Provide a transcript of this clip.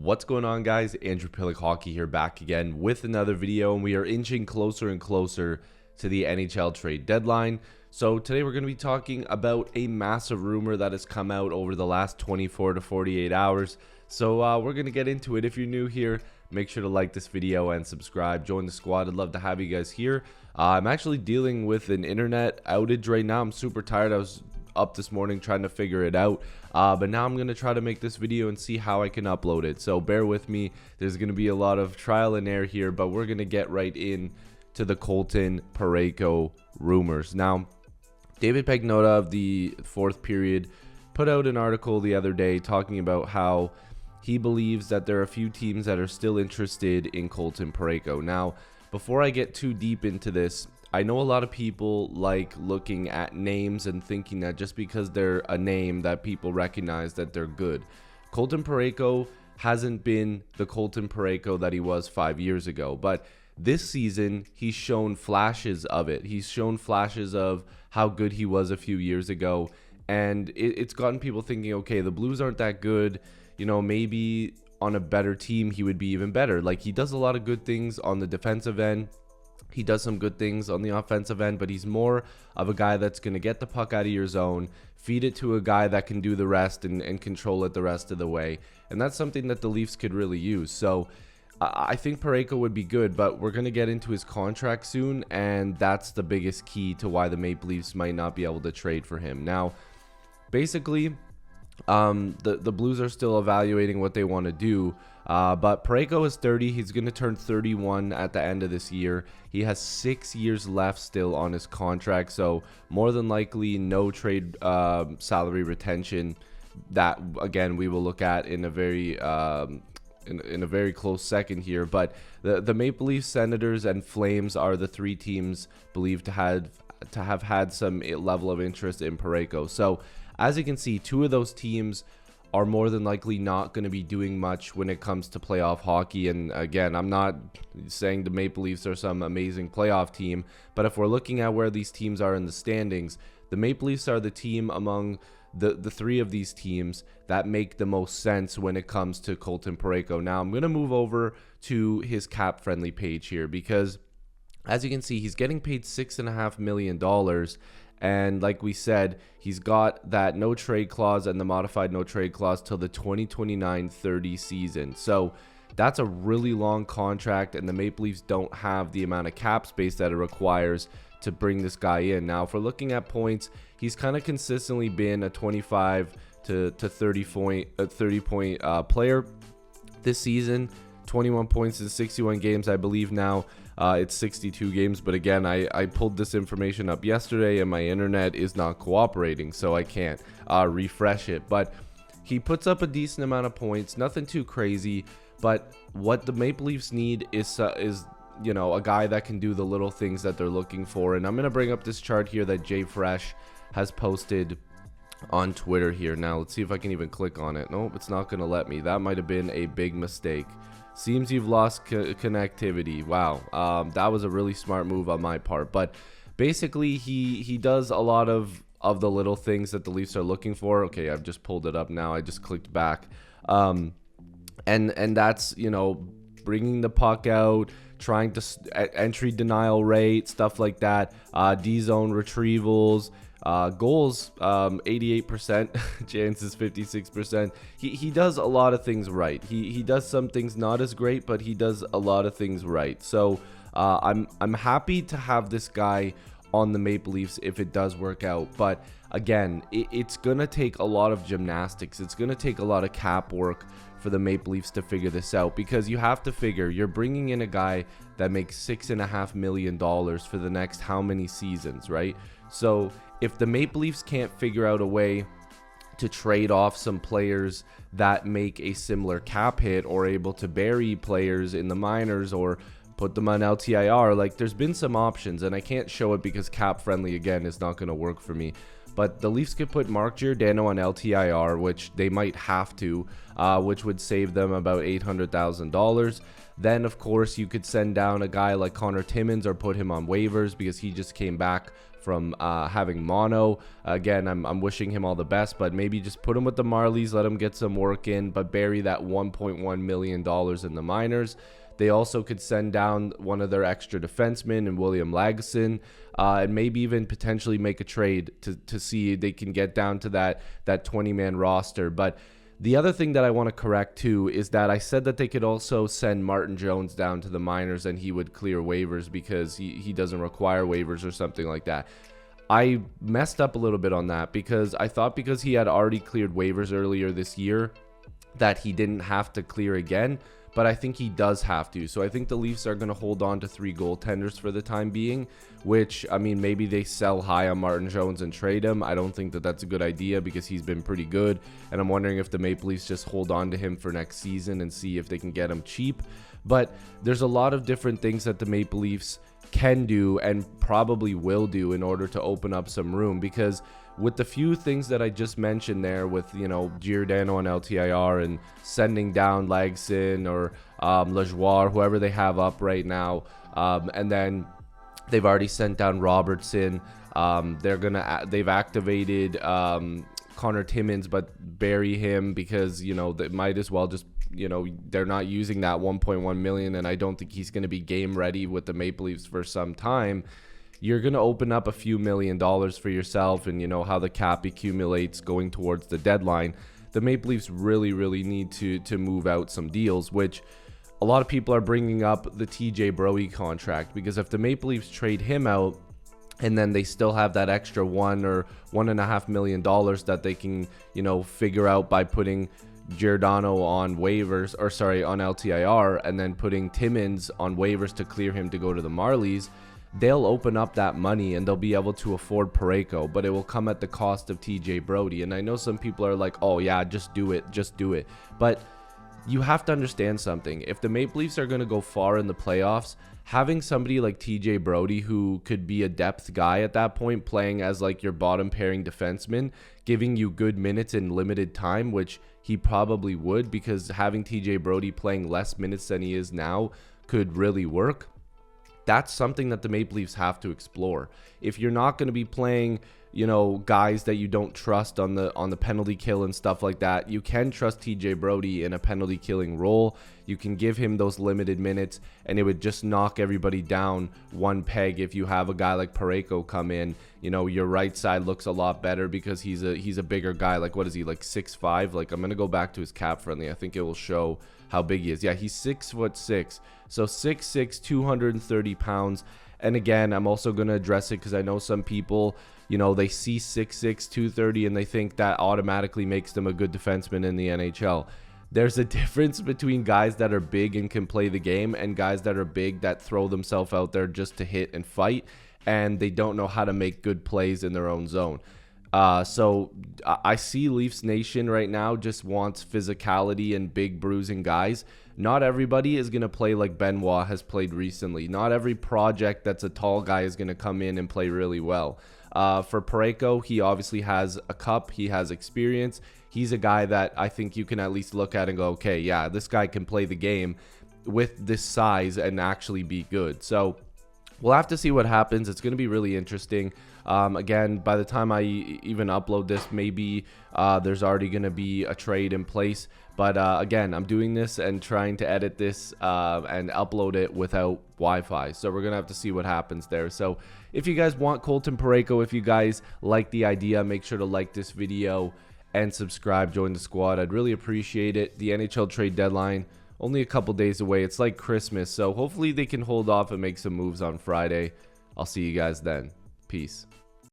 What's going on, guys? Andrew Piluk Hockey here, back again with another video, and we are inching closer and closer to the NHL trade deadline. So today we're going to be talking about a massive rumor that has come out over the last 24 to 48 hours. So we're going to get into it. If you're new here, make sure to like this video and subscribe. Join the squad. I'd love to have you guys here. I'm actually dealing with an internet outage right now. I'm super tired. I was up this morning trying to figure it out, but now I'm going to try to make this video and see how I can upload it. So bear with me. There's going to be a lot of trial and error here, but we're going to get right in to the Colton Parayko rumors. Now, David Pagnotta of the Fourth Period put out an article the other day talking about how he believes that there are a few teams that are still interested in Colton Parayko. Now, before I get too deep into this, I know a lot of people like looking at names and thinking that just because they're a name that people recognize that they're good. Colton Parayko hasn't been the Colton Parayko that he was 5 years ago, but this season he's shown flashes of it. He's shown flashes of how good he was a few years ago, and it's gotten people thinking, okay, the Blues aren't that good. You know, maybe on a better team he would be even better. Like, he does a lot of good things on the defensive end. He does some good things on the offensive end, but he's more of a guy that's going to get the puck out of your zone, feed it to a guy that can do the rest and control it the rest of the way. And that's something that the Leafs could really use. So I think Parayko would be good, but we're going to get into his contract soon, and that's the biggest key to why the Maple Leafs might not be able to trade for him. Now, basically, the Blues are still evaluating what they want to do, but Parayko is 30. He's going to turn 31 at the end of this year. He has 6 years left still on his contract, so more than likely no trade salary retention. That, again, we will look at in a very in a very close second here. But the Maple Leafs, Senators, and Flames are the three teams believed to have had some level of interest in Parayko. So as you can see, two of those teams are more than likely not going to be doing much when it comes to playoff hockey. And again, I'm not saying the Maple Leafs are some amazing playoff team, but if we're looking at where these teams are in the standings, the Maple Leafs are the team among the three of these teams that make the most sense when it comes to Colton Parayko. Now, I'm going to move over to his cap-friendly page here because, as you can see, he's getting paid $6.5 million. And like we said, he's got that no trade clause and the modified no trade clause till the 2029-30 season. So that's a really long contract, and the Maple Leafs don't have the amount of cap space that it requires to bring this guy in. Now, if we're looking at points, he's kind of consistently been a 25 to 30 point player this season. 21 points in 61 games, I believe now. It's 62 games, but again, I pulled this information up yesterday and my internet is not cooperating, so I can't refresh it. But he puts up a decent amount of points, nothing too crazy, but what the Maple Leafs need is you know, a guy that can do the little things that they're looking for. And I'm going to bring up this chart here that Jay Fresh has posted on Twitter here. Now, let's see if I can even click on it. Nope, it's not going to let me. That might have been a big mistake. Seems you've lost connectivity. Wow, that was a really smart move on my part. But basically, he does a lot of the little things that the Leafs are looking for. Okay, I've just pulled it up now. I just clicked back, and that's, you know, bringing the puck out, trying to entry denial rate, stuff like that. D zone retrievals. Goals, 88%, chances 56%. He does a lot of things right. He does some things not as great, but he does a lot of things right. So I'm happy to have this guy on the Maple Leafs if it does work out. But again, it's gonna take a lot of gymnastics. It's gonna take a lot of cap work for the Maple Leafs to figure this out, because you have to figure you're bringing in a guy that makes $6.5 million for the next how many seasons, right? So if the Maple Leafs can't figure out a way to trade off some players that make a similar cap hit, or able to bury players in the minors or put them on LTIR, like, there's been some options, and I can't show it because cap friendly again is not going to work for me. but the Leafs could put Mark Giordano on LTIR, which they might have to, which would save them about $800,000. Then, of course, you could send down a guy like Connor Timmins or put him on waivers because he just came back from having mono. Again, I'm wishing him all the best, but maybe just put him with the Marlies, let him get some work in, but bury that $1.1 million in the minors. They also could send down one of their extra defensemen and William Lagesson, and maybe even potentially make a trade to see if they can get down to that 20-man roster. But the other thing that I want to correct too is that I said that they could also send Martin Jones down to the minors and he would clear waivers because he doesn't require waivers or something like that. I messed up a little bit on that because I thought because he had already cleared waivers earlier this year that he didn't have to clear again, but I think he does have to. So I think the Leafs are going to hold on to 3 goaltenders for the time being, which, I mean, maybe they sell high on Martin Jones and trade him. I don't think that that's a good idea because he's been pretty good, and I'm wondering if the Maple Leafs just hold on to him for next season and see if they can get him cheap. But there's a lot of different things that the Maple Leafs can do and probably will do in order to open up some room, because with the few things that I just mentioned there with, you know, Giordano on LTIR and sending down Lagesson or Lajoie, whoever they have up right now, and then they've already sent down Robertson. They've activated Connor Timmins, but bury him because, you know, they might as well just, you know, they're not using that 1.1 million, and I don't think he's going to be game ready with the Maple Leafs for some time. You're going to open up a few $1 million for yourself, and you know how the cap accumulates going towards the deadline. The Maple Leafs really need to move out some deals, which a lot of people are bringing up the TJ Brodie contract, because if the Maple Leafs trade him out and then they still have that extra $1 or $1.5 million that they can, you know, figure out by putting Giordano on waivers, or sorry, on LTIR, and then putting Timmins on waivers to clear him to go to the Marlies, they'll open up that money and they'll be able to afford Parayko, but it will come at the cost of TJ Brodie. And I know some people are like, oh yeah, just do it. But you have to understand something. If the Maple Leafs are going to go far in the playoffs, having somebody like TJ Brodie, who could be a depth guy at that point, playing as like your bottom pairing defenseman, giving you good minutes in limited time, which he probably would, because having TJ Brodie playing less minutes than he is now could really work. That's something that the Maple Leafs have to explore. If you're not going to be playing, you know, guys that you don't trust on the penalty kill and stuff like that, you can trust TJ Brodie in a penalty killing role. You can give him those limited minutes, and it would just knock everybody down one peg. If you have a guy like Parayko come in, you know, your right side looks a lot better because he's a bigger guy. Like, what is he, like 6'5"? Like, I'm gonna go back to his cap friendly. I think it will show how big he is. Yeah, he's 6'6", so 6'6", 230 pounds. And again, I'm also going to address it because I know some people, you know, they see 6'6", 230 and they think that automatically makes them a good defenseman in the NHL. There's a difference between guys that are big and can play the game and guys that are big that throw themselves out there just to hit and fight, and they don't know how to make good plays in their own zone. So I see Leafs Nation right now just wants physicality and big bruising guys. Not everybody is going to play like Benoit has played recently. Not every project that's a tall guy is going to come in and play really well. For Parayko, he obviously has a cup. He has experience. He's a guy that I think you can at least look at and go, okay, yeah, this guy can play the game with this size and actually be good. So we'll have to see what happens. It's going to be really interesting. Again, by the time I even upload this, maybe there's already going to be a trade in place. But again, I'm doing this and trying to edit this and upload it without Wi-Fi. So we're going to have to see what happens there. So if you guys want Colton Parayko, if you guys like the idea, make sure to like this video and subscribe, join the squad. I'd really appreciate it. The NHL trade deadline, only a couple days away. It's like Christmas. So hopefully they can hold off and make some moves on Friday. I'll see you guys then. Peace.